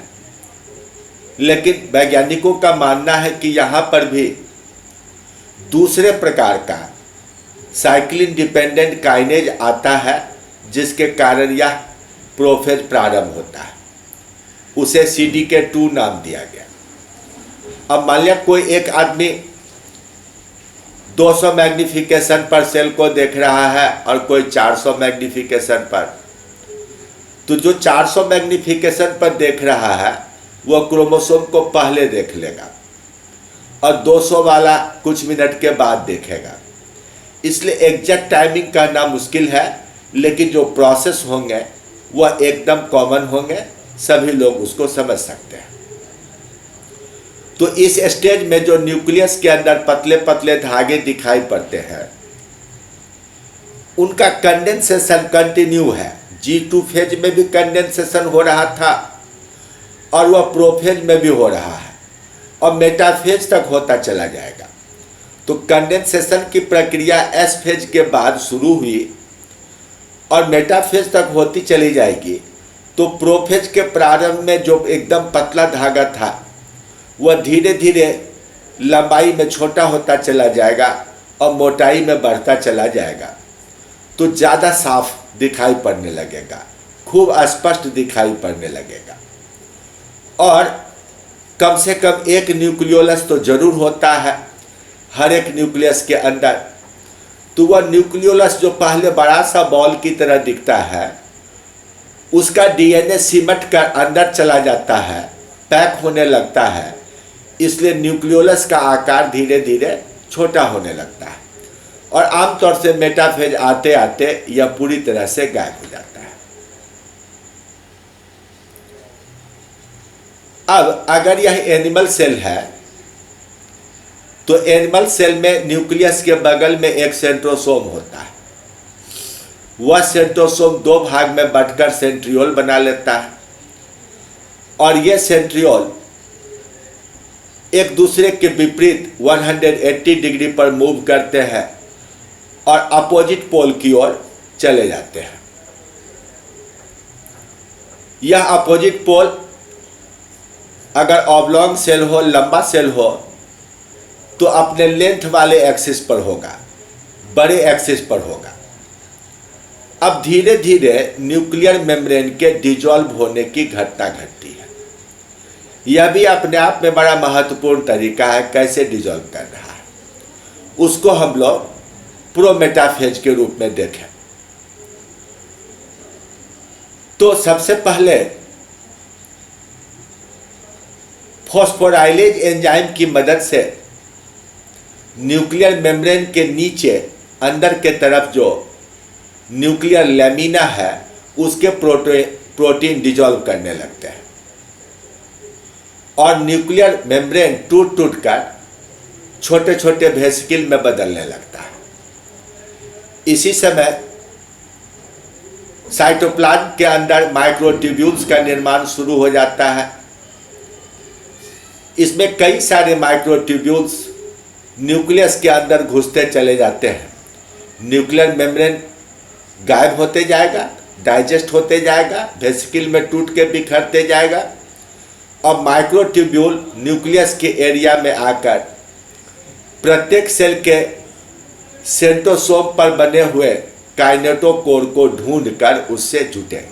लेकिन वैज्ञानिकों का मानना है कि यहाँ पर भी दूसरे प्रकार का साइक्लिन डिपेंडेंट काइनेज आता है, जिसके कारण यह प्रोफेज प्रारंभ होता है। उसे CDK2 नाम दिया गया। अब मान लिया कोई एक आदमी 200 मैग्निफिकेशन पर सेल को देख रहा है और कोई 400 मैग्निफिकेशन पर। तो जो 400 मैग्निफिकेशन पर देख रहा है वह क्रोमोसोम को पहले देख लेगा और 200 वाला कुछ मिनट के बाद देखेगा। इसलिए एग्जैक्ट टाइमिंग कहना मुश्किल है, लेकिन जो प्रोसेस होंगे वह एकदम कॉमन होंगे, सभी लोग उसको समझ सकते हैं। तो इस स्टेज में जो न्यूक्लियस के अंदर पतले पतले धागे दिखाई पड़ते हैं, उनका कंडेंसेशन कंटिन्यू है। G2 फेज में भी कंडेंसेशन हो रहा था और वह प्रोफेज में भी हो रहा है और मेटाफेज तक होता चला जाएगा। तो कंडेंसेशन की प्रक्रिया S फेज के बाद शुरू हुई और मेटाफेज तक होती चली जाएगी। तो प्रोफेज के प्रारंभ में जो एकदम पतला धागा था वह धीरे धीरे लंबाई में छोटा होता चला जाएगा और मोटाई में बढ़ता चला जाएगा। तो ज़्यादा साफ दिखाई पड़ने लगेगा, खूब स्पष्ट दिखाई पड़ने लगेगा। और कम से कम एक न्यूक्लियोलस तो जरूर होता है हर एक न्यूक्लियस के अंदर। तो वह न्यूक्लियोलस जो पहले बड़ा सा बॉल की तरह दिखता है, उसका DNA सिमट कर अंदर चला जाता है, पैक होने लगता है। इसलिए न्यूक्लियोलस का आकार धीरे धीरे छोटा होने लगता है और आमतौर से मेटाफेज आते आते यह पूरी तरह से गायब हो जाता है। अब अगर यह एनिमल सेल है तो एनिमल सेल में न्यूक्लियस के बगल में एक सेंट्रोसोम होता है। वह सेंट्रोसोम 2 भाग में बंटकर सेंट्रियोल बना लेता है और यह सेंट्रियोल एक दूसरे के विपरीत 180 डिग्री पर मूव करते हैं और अपोजिट पोल की ओर चले जाते हैं। यह अपोजिट पोल अगर ऑब्लॉन्ग सेल हो, लंबा सेल हो, तो अपने लेंथ वाले एक्सिस पर होगा, बड़े एक्सिस पर होगा। अब धीरे धीरे न्यूक्लियर मेम्ब्रेन के डिजॉल्व होने की घटना घटती है। यह भी अपने आप में बड़ा महत्वपूर्ण तरीका है कैसे डिजॉल्व कर रहा है, उसको हम लोग प्रोमेटाफेज के रूप में देखें। तो सबसे पहले फॉस्फोराइलेज एंजाइम की मदद से न्यूक्लियर मेम्ब्रेन के नीचे अंदर के तरफ जो न्यूक्लियर लैमिना है उसके प्रोटीन डिजॉल्व करने लगते हैं और न्यूक्लियर मेम्ब्रेन टूट टूट कर छोटे छोटे वेसिकल में बदलने लगता है। इसी समय साइटोप्लाज्म के अंदर माइक्रोट्यूब्यूल्स का निर्माण शुरू हो जाता है। इसमें कई सारे माइक्रोट्यूब्यूल्स न्यूक्लियस के अंदर घुसते चले जाते हैं। न्यूक्लियर मेम्ब्रेन गायब होते जाएगा, डाइजेस्ट होते जाएगा, वेसिकल में टूट के बिखरते जाएगा और माइक्रोट्यूब्यूल न्यूक्लियस के एरिया में आकर प्रत्येक सेल के सेंट्रोसोम पर बने हुए काइनेटोकोर को ढूंढकर उससे जुटेंगे।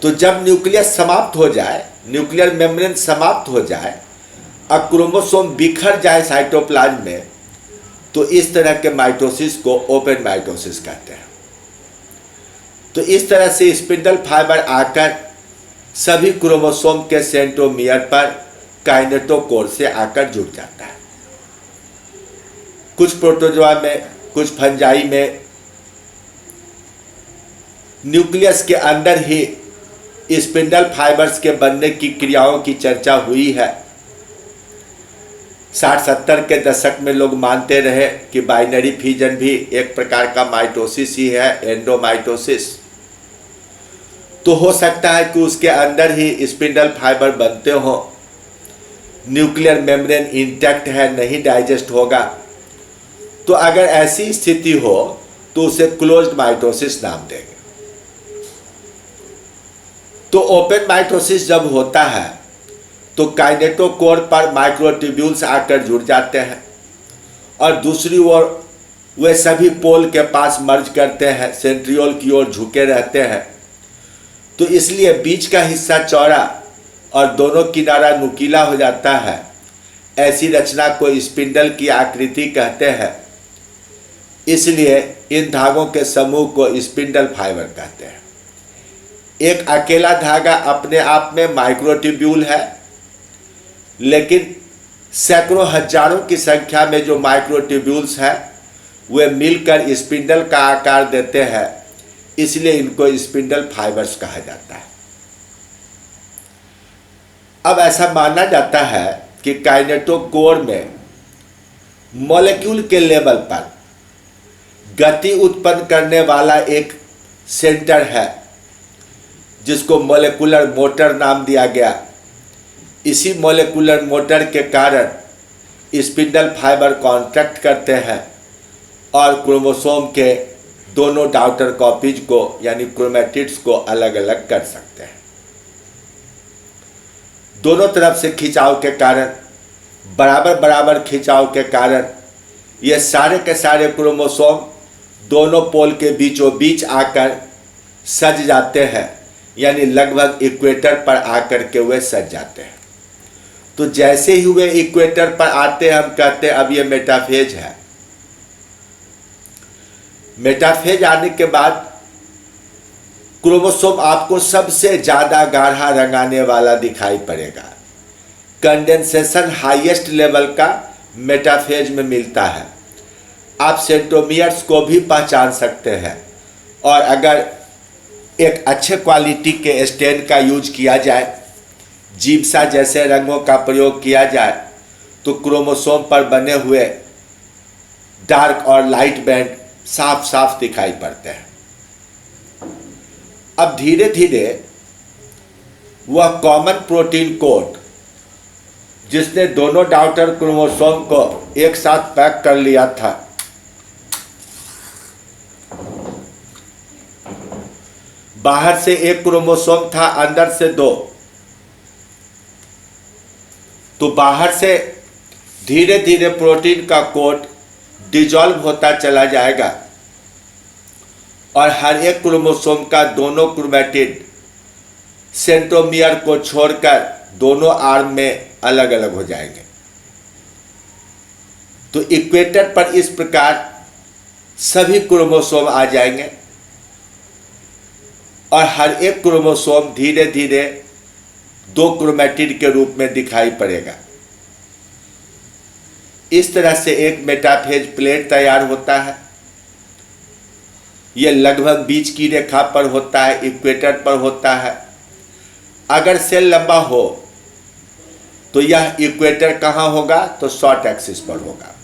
तो जब न्यूक्लियस समाप्त हो जाए, न्यूक्लियर मेम्ब्रेन समाप्त हो जाए और क्रोमोसोम बिखर जाए साइटोप्लाज्म में, तो इस तरह के माइटोसिस को ओपन माइटोसिस कहते हैं। तो इस तरह से स्पिंडल फाइबर आकर सभी क्रोमोसोम के सेंट्रोमियर पर काइनेटोकोर से आकर जुड़ जाता है। कुछ प्रोटोजोआ में, कुछ फंजाई में न्यूक्लियस के अंदर ही स्पिंडल फाइबर्स के बनने की क्रियाओं की चर्चा हुई है। 60-70 के दशक में लोग मानते रहे कि बाइनरी फ्यूजन भी एक प्रकार का माइटोसिस ही है, एंडोमाइटोसिस। तो हो सकता है कि उसके अंदर ही स्पिंडल फाइबर बनते हो, न्यूक्लियर मेम्ब्रेन इंटैक्ट है, नहीं डाइजेस्ट होगा। तो अगर ऐसी स्थिति हो तो उसे क्लोज्ड माइटोसिस नाम देंगे। तो ओपन माइटोसिस जब होता है तो काइनेटोकोर पर माइक्रोट्यूब्यूल्स आकर जुड़ जाते हैं और दूसरी ओर वे सभी पोल के पास मर्ज करते हैं, सेंट्रियोल की ओर झुके रहते हैं। तो इसलिए बीच का हिस्सा चौड़ा और दोनों किनारा नुकीला हो जाता है। ऐसी रचना को स्पिंडल की आकृति कहते हैं। इसलिए इन धागों के समूह को स्पिंडल फाइबर कहते हैं। एक अकेला धागा अपने आप में माइक्रोट्यूब्यूल है, लेकिन सैकड़ों हजारों की संख्या में जो माइक्रोट्यूब्यूल्स हैं वे मिलकर स्पिंडल का आकार देते हैं। इसलिए इनको स्पिंडल फाइबर्स कहा जाता है। अब ऐसा माना जाता है कि काइनेटोकोर में मॉलिक्यूल के लेवल पर गति उत्पन्न करने वाला एक सेंटर है जिसको मॉलिक्यूलर मोटर नाम दिया गया। इसी मॉलिक्यूलर मोटर के कारण स्पिंडल फाइबर कॉन्ट्रैक्ट करते हैं और क्रोमोसोम के दोनों डॉटर कॉपीज को यानी क्रोमैटिड्स को अलग अलग कर सकते हैं। दोनों तरफ से खिंचाव के कारण, बराबर बराबर खिंचाव के कारण ये सारे के सारे क्रोमोसोम दोनों पोल के बीचों बीच आकर सज जाते हैं, यानी लगभग इक्वेटर पर आकर के वे सज जाते हैं। तो जैसे ही वे इक्वेटर पर आते हैं हम कहते हैं अब ये मेटाफेज है। मेटाफेज आने के बाद क्रोमोसोम आपको सबसे ज्यादा गाढ़ा रंगाने वाला दिखाई पड़ेगा। कंडेंसेशन हाईएस्ट लेवल का मेटाफेज में मिलता है। आप सेंट्रोमियर्स को भी पहचान सकते हैं और अगर एक अच्छे क्वालिटी के स्टेन का यूज किया जाए, जिप्सा जैसे रंगों का प्रयोग किया जाए, तो क्रोमोसोम पर बने हुए डार्क और लाइट बैंड साफ साफ दिखाई पड़ते हैं। अब धीरे धीरे वह कॉमन प्रोटीन कोड जिसने दोनों डॉटर क्रोमोसोम को एक साथ पैक कर लिया था, बाहर से एक क्रोमोसोम था, अंदर से दो, तो बाहर से धीरे धीरे प्रोटीन का कोड डिजॉल्व होता चला जाएगा और हर एक क्रोमोसोम का दोनों क्रोमैटिड सेंट्रोमियर को छोड़कर दोनों आर्म में अलग अलग हो जाएंगे। तो इक्वेटर पर इस प्रकार सभी क्रोमोसोम आ जाएंगे और हर एक क्रोमोसोम धीरे धीरे दो क्रोमैटिड के रूप में दिखाई पड़ेगा। इस तरह से एक मेटाफेज प्लेट तैयार होता है। यह लगभग बीच की रेखा पर होता है, इक्वेटर पर होता है। अगर सेल लंबा हो तो यह इक्वेटर कहाँ होगा, तो शॉर्ट एक्सिस पर होगा।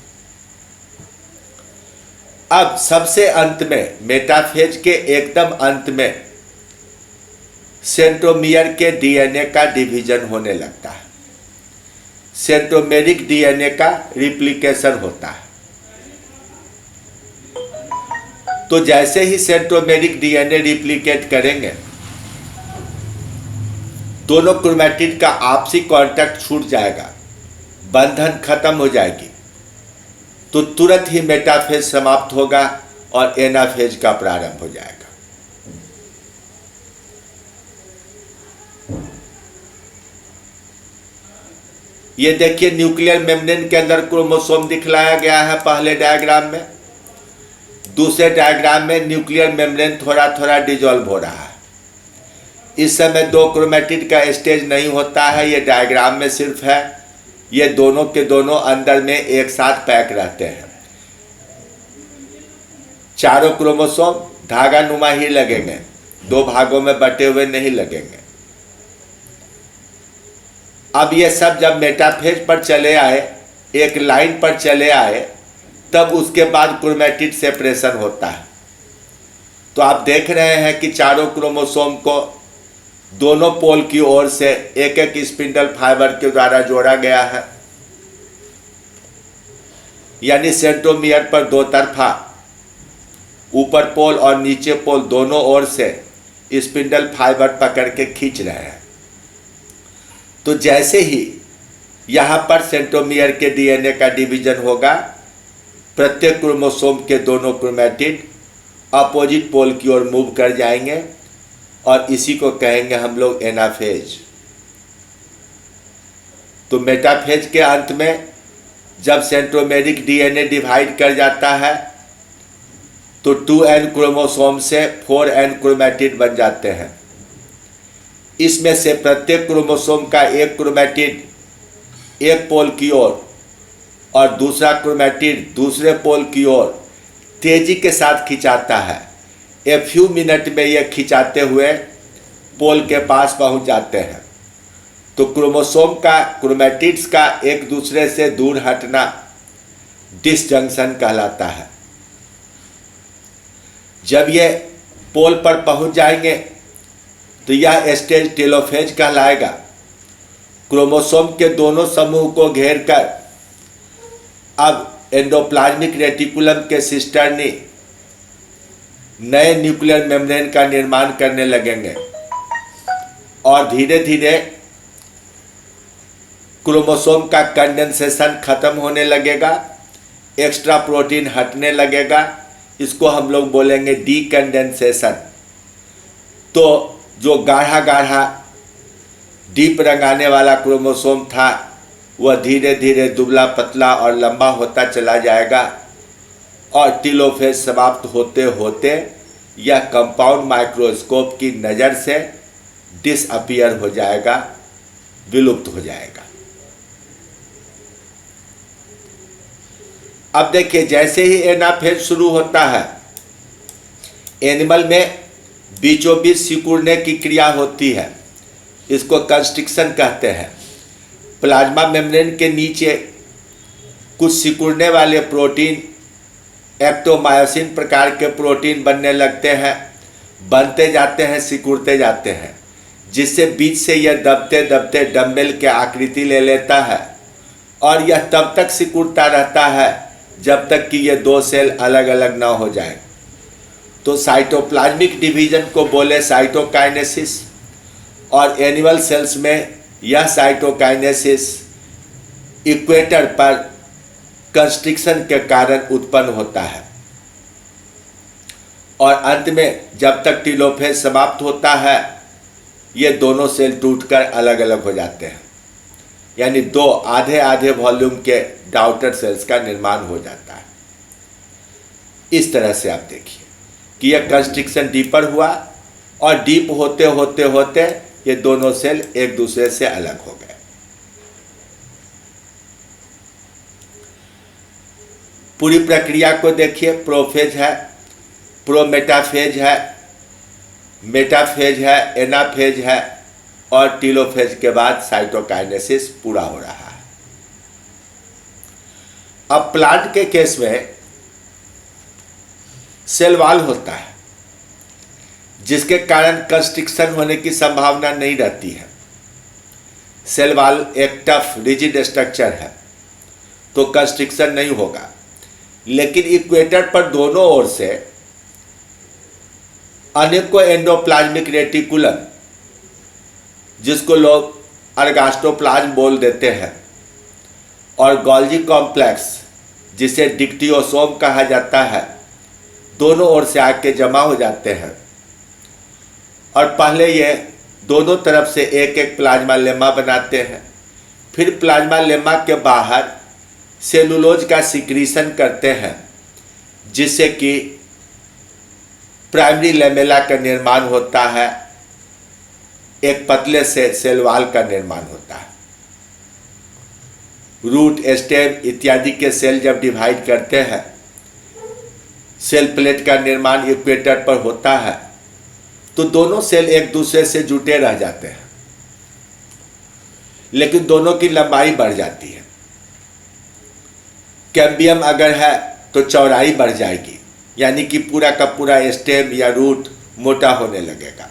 अब सबसे अंत में, मेटाफेज के एकदम अंत में सेंट्रोमियर के डीएनए का डिवीजन होने लगता है। सेंट्रोमेरिक डीएनए का रिप्लिकेशन होता है। तो जैसे ही सेंट्रोमेरिक डीएनए रिप्लिकेट करेंगे, दोनों क्रोमैटिड का आपसी कांटेक्ट छूट जाएगा, बंधन खत्म हो जाएगी, तो तुरंत ही मेटाफेज समाप्त होगा और एनाफेज का प्रारंभ हो जाएगा। ये देखिए न्यूक्लियर मेम्ब्रेन के अंदर क्रोमोसोम दिखलाया गया है पहले डायग्राम में। दूसरे डायग्राम में न्यूक्लियर मेम्ब्रेन थोड़ा थोड़ा डिजोल्व हो रहा है। इस समय दो क्रोमैटिड का स्टेज नहीं होता है, ये डायग्राम में सिर्फ है। ये दोनों के दोनों अंदर में एक साथ पैक रहते हैं। चारों क्रोमोसोम धागा नुमा ही लगेंगे, दो भागों में बटे हुए नहीं लगेंगे। अब ये सब जब मेटाफेज पर चले आए, एक लाइन पर चले आए, तब उसके बाद क्रोमैटिड सेपरेशन होता है। तो आप देख रहे हैं कि चारों क्रोमोसोम को दोनों पोल की ओर से एक एक स्पिंडल फाइबर के द्वारा जोड़ा गया है, यानी सेंट्रोमियर पर दो तरफा ऊपर पोल और नीचे पोल दोनों ओर से स्पिंडल फाइबर पकड़ के खींच रहे हैं। तो जैसे ही यहाँ पर सेंट्रोमियर के डीएनए का डिवीजन होगा, प्रत्येक क्रोमोसोम के दोनों क्रोमैटिड अपोजिट पोल की ओर मूव कर जाएंगे और इसी को कहेंगे हम लोग एनाफेज। तो मेटाफेज के अंत में जब सेंट्रोमेरिक डीएनए डिवाइड कर जाता है तो 2n क्रोमोसोम से 4n क्रोमैटिड बन जाते हैं। इसमें से प्रत्येक क्रोमोसोम का एक क्रोमैटिड एक पोल की ओर और दूसरा क्रोमैटिड दूसरे पोल की ओर तेजी के साथ खिंचाता है। ए फ्यू मिनट में यह खिंचाते हुए पोल के पास पहुंच जाते हैं। तो क्रोमोसोम का क्रोमैटिड्स का एक दूसरे से दूर हटना डिसजंक्शन कहलाता है। जब ये पोल पर पहुंच जाएंगे तो यह स्टेज टेलोफेज कहलाएगा। क्रोमोसोम के दोनों समूह को घेर कर अब एंडोप्लाज्मिक रेटिकुलम के सिस्टर्नी नए न्यूक्लियर मेम्ब्रेन का निर्माण करने लगेंगे और धीरे धीरे क्रोमोसोम का कंडेंसेशन खत्म होने लगेगा, एक्स्ट्रा प्रोटीन हटने लगेगा। इसको हम लोग बोलेंगे डीकंडेंसेशन। तो जो गाढ़ा गाढ़ा डीप रंगाने वाला क्रोमोसोम था वह धीरे धीरे दुबला पतला और लंबा होता चला जाएगा और टेलोफेज समाप्त होते होते यह कंपाउंड माइक्रोस्कोप की नज़र से डिसअपियर हो जाएगा, विलुप्त हो जाएगा। अब देखिए, जैसे ही एनाफेज शुरू होता है, एनिमल में बीचों बीच सिकुड़ने की क्रिया होती है। इसको कंस्ट्रिक्शन कहते हैं। प्लाज्मा मेम्ब्रेन के नीचे कुछ सिकुड़ने वाले प्रोटीन, एक्टोमायोसिन प्रकार के प्रोटीन बनने लगते हैं, बनते जाते हैं, सिकुड़ते जाते हैं, जिससे बीच से यह दबते दबते डंबल के आकृति ले लेता है और यह तब तक सिकुड़ता रहता है जब तक कि ये दो सेल अलग अलग ना हो जाए। तो साइटोप्लाज्मिक डिवीजन को बोले साइटोकाइनेसिस, और एनिमल सेल्स में यह साइटोकाइनेसिस इक्वेटर पर कंस्ट्रिक्शन के कारण उत्पन्न होता है और अंत में जब तक टेलोफेज समाप्त होता है ये दोनों सेल टूटकर अलग अलग हो जाते हैं, यानी दो आधे आधे वॉल्यूम के डाउटर सेल्स का निर्माण हो जाता है। इस तरह से आप देखिए कि यह कंस्ट्रिक्शन डीपर हुआ और डीप होते होते होते ये दोनों सेल एक दूसरे से अलग हो गए। पूरी प्रक्रिया को देखिए, प्रोफेज है, प्रोमेटाफेज है, मेटाफेज है, एनाफेज है और टेलोफेज के बाद साइटोकाइनेसिस पूरा हो रहा है। अब प्लांट के केस में सेल वॉल होता है जिसके कारण कंस्ट्रिक्शन होने की संभावना नहीं रहती है। सेल वॉल एक टफ रिजिड स्ट्रक्चर है तो कंस्ट्रिक्शन नहीं होगा, लेकिन इक्वेटर पर दोनों ओर से अनेकों एंडोप्लाज्मिक रेटिकुलम, जिसको लोग अर्गास्टोप्लाज्म बोल देते हैं, और गोल्गी कॉम्प्लेक्स जिसे डिक्टियोसोम कहा जाता है, दोनों ओर से आके जमा हो जाते हैं। और पहले ये दोनों तरफ से एक एक प्लाज्मा लेमा बनाते हैं, फिर प्लाज्मा लेमा के बाहर सेलुलोज का सिक्रीशन करते हैं, जिससे कि प्राइमरी लेमेला का निर्माण होता है, एक पतले से सेल वॉल का निर्माण होता है। रूट, स्टेम इत्यादि के सेल जब डिवाइड करते हैं, सेल प्लेट का निर्माण इक्वेटर पर होता है, तो दोनों सेल एक दूसरे से जुटे रह जाते हैं, लेकिन दोनों की लंबाई बढ़ जाती है। कैम्बियम अगर है तो चौड़ाई बढ़ जाएगी, यानी कि पूरा का पूरा स्टेम या रूट मोटा होने लगेगा।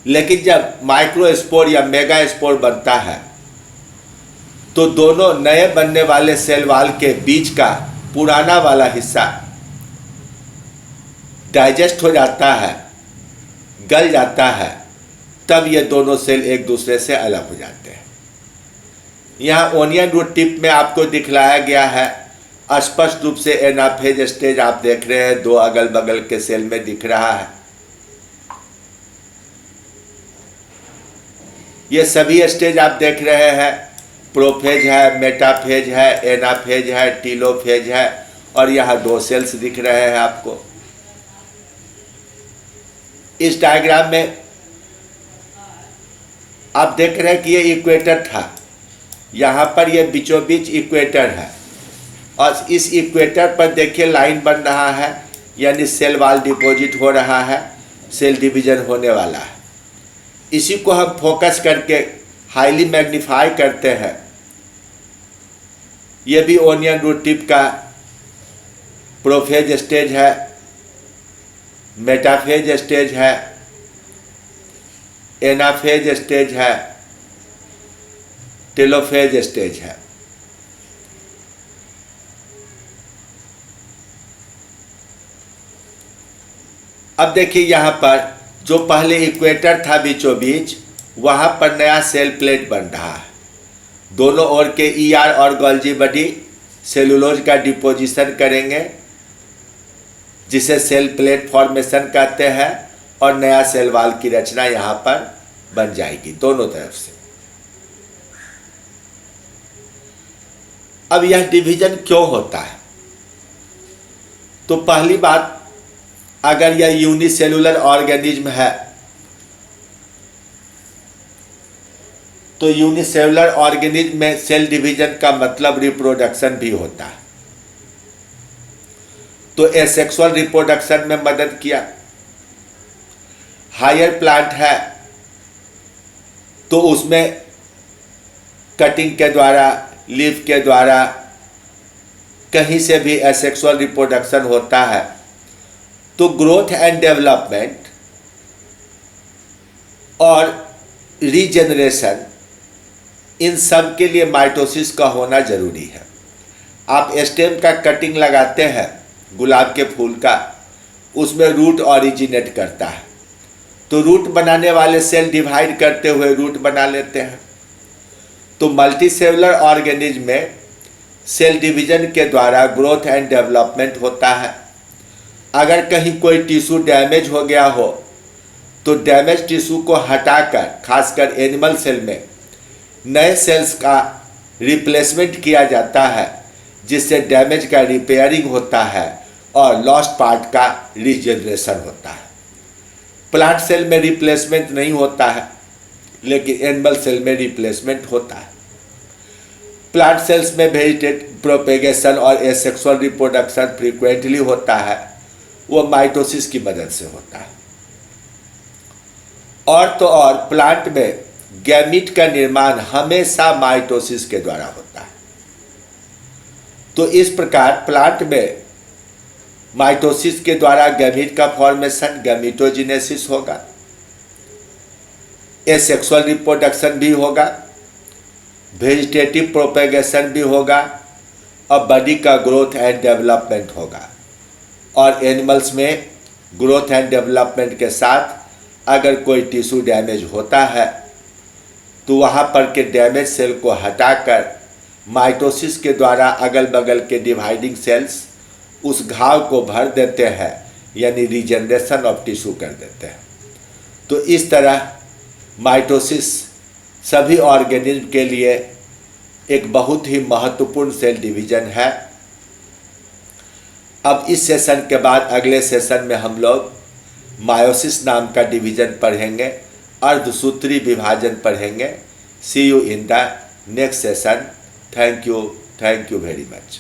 लेकिन जब माइक्रोस्पोर या मेगा स्पोर बनता है तो दोनों नए बनने वाले सेल वॉल के बीच का पुराना वाला हिस्सा डाइजेस्ट हो जाता है, गल जाता है, तब ये दोनों सेल एक दूसरे से अलग हो जाते हैं। यहाँ ओनियन रूट टिप में आपको दिखलाया गया है, स्पष्ट रूप से एनाफेज स्टेज आप देख रहे हैं, दो अगल बगल के सेल में दिख रहा है। ये सभी स्टेज आप देख रहे हैं, प्रोफेज है, मेटाफेज है, एनाफेज है, टीलोफेज है, और यहाँ दो सेल्स दिख रहे हैं आपको। इस डायग्राम में आप देख रहे हैं कि ये इक्वेटर था, यहाँ पर ये बीचों बीच इक्वेटर है, और इस इक्वेटर पर देखिए लाइन बन रहा है, यानी सेल वॉल डिपॉजिट हो रहा है, सेल डिवीजन होने वाला है। इसी को हम फोकस करके हाईली मैग्नीफाई करते हैं। ये भी ओनियन रूट टिप का प्रोफेज स्टेज है, मेटाफेज स्टेज है, एनाफेज स्टेज है, टेलोफेज स्टेज है। अब देखिए यहाँ पर जो पहले इक्वेटर था बीचों बीच, वहाँ पर नया सेल प्लेट बन रहा है। दोनों ओर के ईआर और गोल्गी बॉडी सेलुलोज का डिपोजिशन करेंगे, जिसे सेल प्लेट फॉर्मेशन कहते हैं, और नया सेल वॉल की रचना यहाँ पर बन जाएगी दोनों तरफ से। अब यह डिवीजन क्यों होता है? तो पहली बात, अगर यह यूनिसेलुलर ऑर्गेनिज्म है तो यूनिसेलुलर ऑर्गेनिज्म में सेल डिवीजन का मतलब रिप्रोडक्शन भी होता है। तो एसेक्सुअल रिप्रोडक्शन में मदद किया। हायर प्लांट है तो उसमें कटिंग के द्वारा, लीफ के द्वारा, कहीं से भी एसेक्सुअल रिप्रोडक्शन होता है। तो ग्रोथ एंड डेवलपमेंट और रीजेनरेशन, इन सब के लिए माइटोसिस का होना जरूरी है। आप स्टेम का कटिंग लगाते हैं गुलाब के फूल का, उसमें रूट ऑरिजिनेट करता है, तो रूट बनाने वाले सेल डिवाइड करते हुए रूट बना लेते हैं। तो मल्टीसेलुलर ऑर्गेनिज्म में सेल डिवीजन के द्वारा ग्रोथ एंड डेवलपमेंट होता है। अगर कहीं कोई टिश्यू डैमेज हो गया हो तो डैमेज टिश्यू को हटाकर, खासकर एनिमल सेल में, नए सेल्स का रिप्लेसमेंट किया जाता है, जिससे डैमेज का रिपेयरिंग होता है और लॉस्ट पार्ट का रीजनरेशन होता है। प्लांट सेल में रिप्लेसमेंट नहीं होता है, लेकिन एनिमल सेल में रिप्लेसमेंट होता है। प्लांट सेल्स में वेजिटेटिव प्रोपेगेशन और एसेक्सुअल रिप्रोडक्शन फ्रीक्वेंटली होता है, वो माइटोसिस की मदद से होता है। और तो और प्लांट में गैमीट का निर्माण हमेशा माइटोसिस के द्वारा होता है। तो इस प्रकार प्लांट में माइटोसिस के द्वारा गैमीट का फॉर्मेशन, गैमीटोजेनेसिस होगा। एसेक्सुअल रिप्रोडक्शन भी होगा, वेजिटेटिव प्रोपेगेशन भी होगा और बॉडी का ग्रोथ एंड डेवलपमेंट होगा। और एनिमल्स में ग्रोथ एंड डेवलपमेंट के साथ अगर कोई टिश्यू डैमेज होता है तो वहाँ पर के डैमेज सेल को हटाकर माइटोसिस के द्वारा अगल बगल के डिवाइडिंग सेल्स उस घाव को भर देते हैं, यानी रीजनरेशन ऑफ टिश्यू कर देते हैं। तो इस तरह माइटोसिस सभी ऑर्गेनिज्म के लिए एक बहुत ही महत्वपूर्ण सेल डिवीजन है। अब इस सेशन के बाद अगले सेशन में हम लोग मायोसिस नाम का डिवीजन पढ़ेंगे, अर्धसूत्री विभाजन पढ़ेंगे। See you in the next session. Thank you very much.